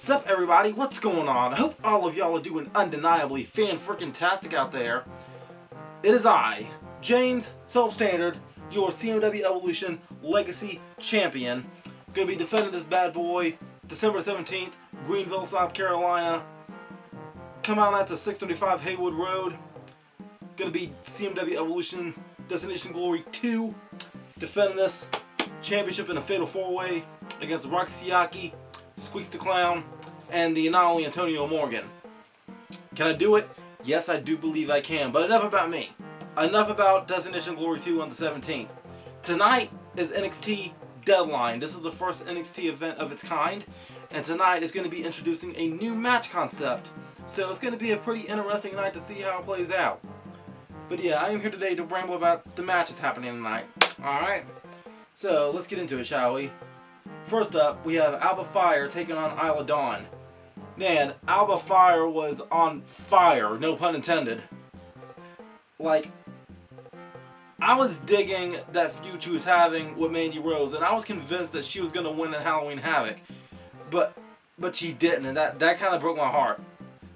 Sup everybody, what's going on? I hope all of y'all are doing undeniably fan-freaking-tastic out there. It is I, James SelfStandard, your CMW Evolution Legacy Champion. Gonna be defending this bad boy December 17th, Greenville, South Carolina. Come out at the 635 Haywood Road. Gonna be CMW Evolution Destination Glory 2. Defending this championship in a fatal 4-way against Rocky Siaki, Squeaks the Clown, and the anomaly Antonio Morgan. Can I do it? Yes, I do believe I can, but enough about me. Enough about Destination Glory 2 on the 17th. Tonight is NXT Deadline. This is the first NXT event of its kind, and tonight is going to be introducing a new match concept. So it's going to be a pretty interesting night to see how it plays out. But yeah, I am here today to ramble about the matches happening tonight. Alright? So let's get into it, shall we? First up, we have Alba Fire taking on Isla Dawn. Man, Alba Fire was on fire, no pun intended. Like, I was digging that feud she was having with Mandy Rose, and I was convinced that she was going to win in Halloween Havoc. But she didn't, and that kind of broke my heart.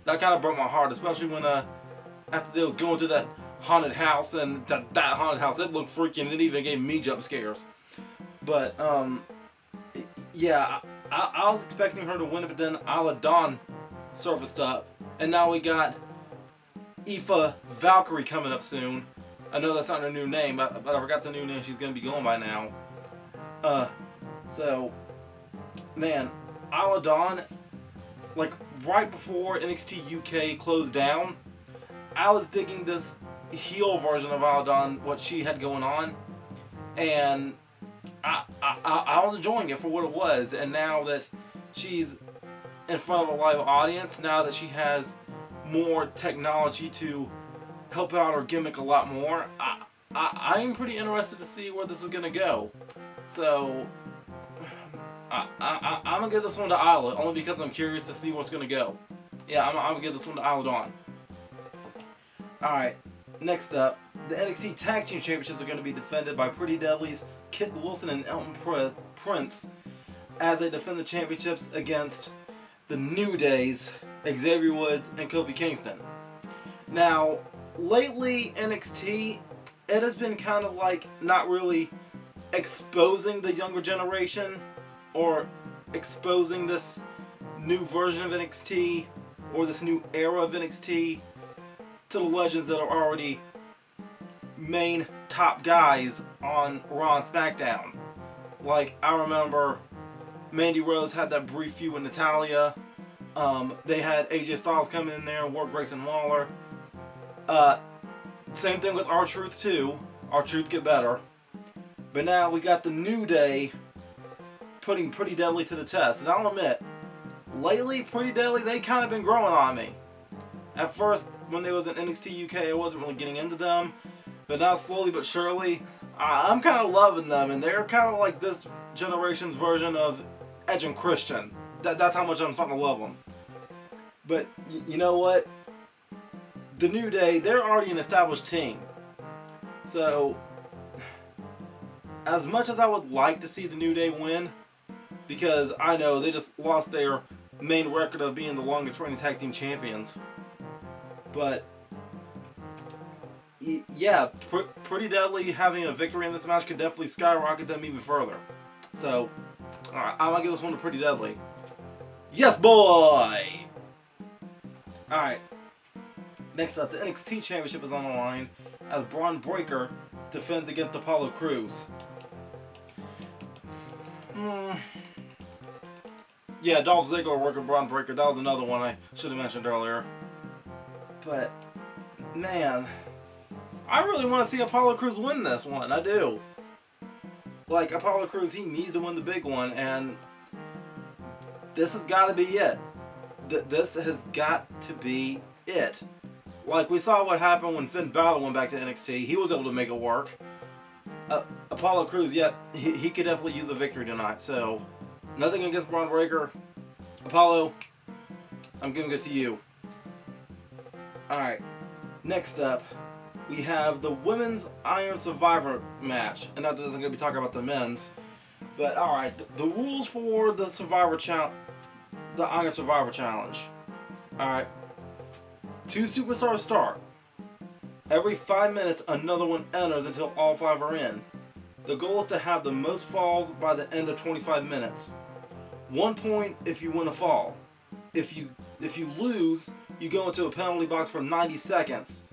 That kind of broke my heart, especially when, after they was going to that haunted house, and that haunted house, it looked freaking, it even gave me jump scares. But, yeah, I was expecting her to win it, but then Isla Dawn surfaced up. And now we got Aoife Valkyrie coming up soon. I know that's not her new name, but I forgot the new name she's going to be going by now. So, man, Isla Dawn, like, right before NXT UK closed down, I was digging this heel version of Isla Dawn, what she had going on. And I was enjoying it for what it was, and now that she's in front of a live audience, now that she has more technology to help out her gimmick a lot more, I am pretty interested to see where this is going to go. So, I'm going to give this one to Isla, only because I'm curious to see what's going to go. Yeah, I'm going to give this one to Isla Dawn. Alright, next up, the NXT Tag Team Championships are going to be defended by Pretty Deadly's Kit Wilson and Elton Prince as they defend the championships against the New Day's Xavier Woods and Kofi Kingston. Now, lately NXT, it has been kind of like not really exposing the younger generation or exposing this new version of NXT or this new era of NXT to the legends that are already main top guys on Raw and SmackDown. Like, I remember Mandy Rose had that brief feud with Natalya. They had AJ Styles come in there and work Grayson Waller. Same thing with R-Truth too. R-Truth get better. But now we got the New Day putting Pretty Deadly to the test. And I'll admit, lately Pretty Deadly, they kind of been growing on me. At first, when they was in NXT UK, I wasn't really getting into them. But now, slowly but surely, I'm kind of loving them. And they're kind of like this generation's version of Edge and Christian. That's how much I'm starting to love them. But, you know what? The New Day, they're already an established team. So, as much as I would like to see the New Day win, because I know they just lost their main record of being the longest reigning tag team champions. But, yeah, Pretty Deadly having a victory in this match could definitely skyrocket them even further. So, alright, I'm gonna give this one to Pretty Deadly. Yes, boy! Alright, next up, the NXT Championship is on the line as Braun Breaker defends against Apollo Crews. Yeah, Dolph Ziggler working Braun Breaker. That was another one I should have mentioned earlier. But, man, I really want to see Apollo Crews win this one. I do. Like, Apollo Crews, he needs to win the big one, and this has got to be it. This has got to be it. Like, we saw what happened when Finn Balor went back to NXT. He was able to make it work. Apollo Crews, yeah, he could definitely use a victory tonight. So, nothing against Braun Breaker. Apollo, I'm giving it to you. Alright, next up, we have the Women's Iron Survivor match. And that isn't going to be talking about the men's. But, alright, the rules for the Survivor the Iron Survivor Challenge. Alright. 2 superstars start. Every 5 minutes, another one enters until all 5 are in. The goal is to have the most falls by the end of 25 minutes. 1 point if you win a fall. If you lose, you go into a penalty box for 90 seconds.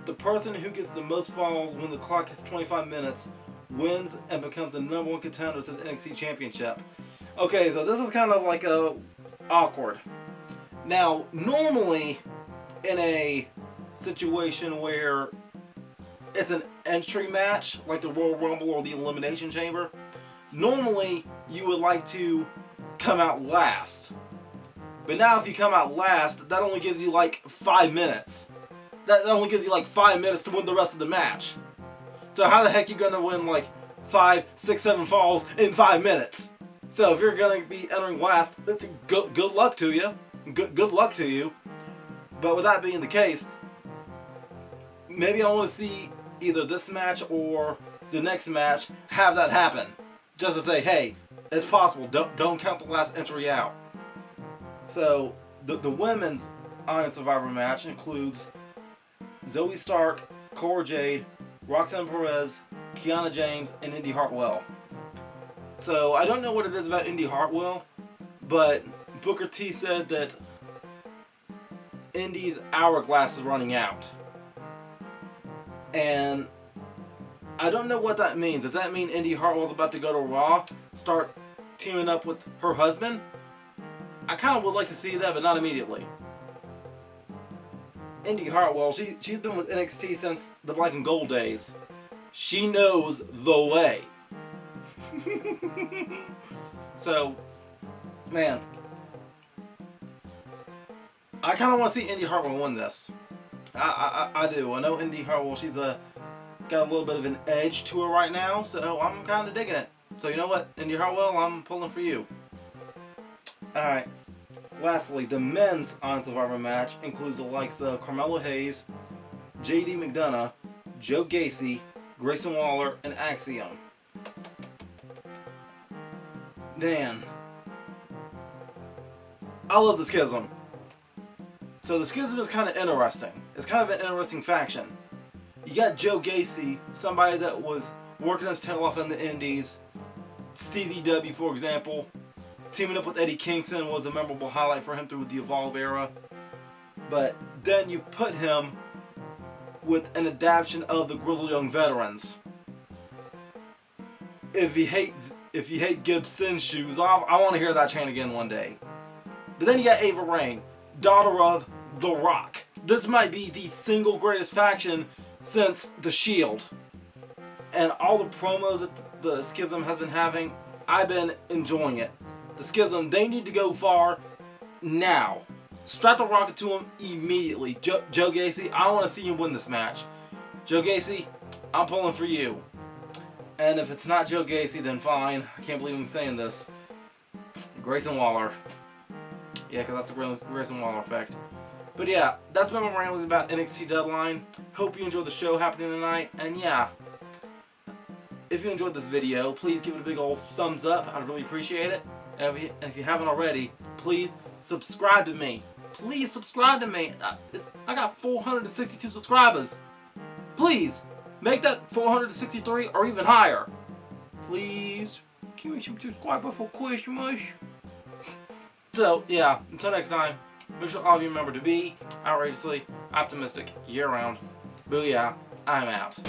The person who gets the most falls when the clock hits 25 minutes wins and becomes the #1 contender to the NXT Championship. Okay, so this is kind of like awkward. Now, normally in a situation where it's an entry match, like the Royal Rumble or the Elimination Chamber, normally you would like to come out last. But now if you come out last, that only gives you like 5 minutes. That only gives you like 5 minutes to win the rest of the match. So how the heck are you going to win like 5, 6, 7 falls in 5 minutes? So if you're going to be entering last, good luck to you. Good luck to you. But with that being the case, maybe I want to see either this match or the next match have that happen. Just to say, hey, it's possible. Don't count the last entry out. So the women's Iron Survivor match includes Zoe Stark, Cora Jade, Roxanne Perez, Kiana James, and Indy Hartwell. So I don't know what it is about Indy Hartwell, but Booker T said that Indy's hourglass is running out. And I don't know what that means. Does that mean Indy Hartwell's about to go to Raw, start teaming up with her husband? I kind of would like to see that, but not immediately. Indy Hartwell, she's been with NXT since the Black and Gold days. She knows the way. So, man, I kind of want to see Indy Hartwell win this. I do. I know Indy Hartwell, she's got a little bit of an edge to her right now, so I'm kind of digging it. So you know what, Indy Hartwell, I'm pulling for you. Alright. Lastly, the men's Iron Survivor match includes the likes of Carmelo Hayes, JD McDonough, Joe Gacy, Grayson Waller, and Axiom. Man, I love the Schism. So the Schism is kind of interesting. It's kind of an interesting faction. You got Joe Gacy, somebody that was working his tail off in the Indies. CZW, for example. Teaming up with Eddie Kingston was a memorable highlight for him through the Evolve era. But then you put him with an adaptation of the Grizzled Young Veterans. If you hate Gibson shoes, I want to hear that chant again one day. But then you got Ava Raine, daughter of The Rock. This might be the single greatest faction since The Shield. And all the promos that the Schism has been having, I've been enjoying it. The Schism, they need to go far now. Strap the rocket to him immediately. Joe Gacy, I want to see you win this match. Joe Gacy, I'm pulling for you. And if it's not Joe Gacy, then fine. I can't believe I'm saying this. Grayson Waller. Yeah, because that's the Grayson Waller effect. But yeah, that's been my ramblings about NXT Deadline. Hope you enjoyed the show happening tonight. And yeah, if you enjoyed this video, please give it a big old thumbs up. I'd really appreciate it. And if you haven't already, please subscribe to me. Please subscribe to me. I got 462 subscribers. Please, make that 463 or even higher. Please, give me some subscribers for Christmas. So, yeah, until next time, make sure all of you remember to be outrageously optimistic year-round. Booyah, I'm out.